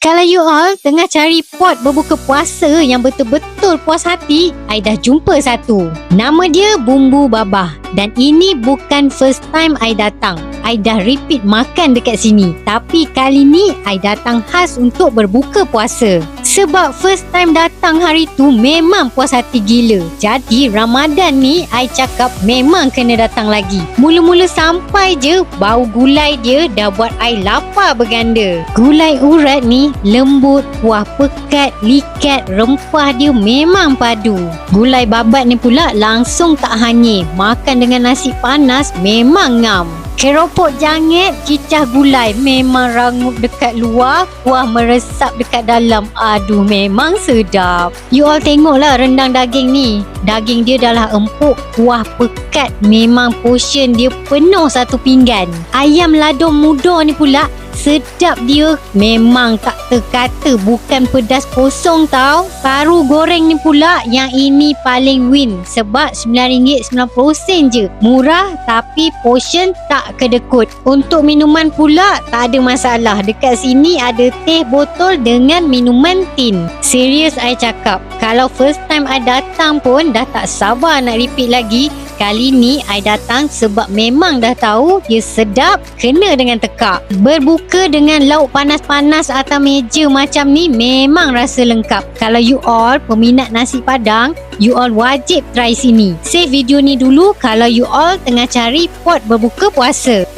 Kalau you all tengah cari pot berbuka puasa yang betul-betul puas hati, I dah jumpa satu. Nama dia Bumbu Babah. Dan ini bukan first time I datang. I dah repeat makan dekat sini. Tapi kali ni I datang khas untuk berbuka puasa. Sebab first time datang hari tu memang puas hati gila. Jadi Ramadan ni I cakap memang kena datang lagi. Mula-mula sampai je bau gulai dia dah buat I lapar berganda. Gulai urat ni lembut, kuah pekat, likat, rempah dia memang padu. Gulai babat ni pula langsung tak hanyir. Makan dengan nasi panas memang ngam. Keropok janget, cicah gulai memang rangup dekat luar, kuah meresap dekat dalam. Aduh, memang sedap. You all tengoklah rendang daging ni. Daging dia dah lah empuk, kuah pekat, memang portion dia penuh satu pinggan. Ayam lado muda ni pula sedap dia, memang tak terkata, bukan pedas kosong tau. Paru goreng ni pula yang ini paling win sebab RM9.90 je. Murah tapi portion tak kedekut. Untuk minuman pula tak ada masalah. Dekat sini ada teh botol dengan minuman tin. Serius I cakap, kalau first time I datang pun dah tak sabar nak repeat lagi. Kali ni I datang sebab memang dah tahu dia sedap, kena dengan tekak. Berbuka dengan lauk panas-panas atas meja macam ni memang rasa lengkap. Kalau you all peminat nasi padang, you all wajib try sini. Save video ni dulu kalau you all tengah cari pot berbuka puasa.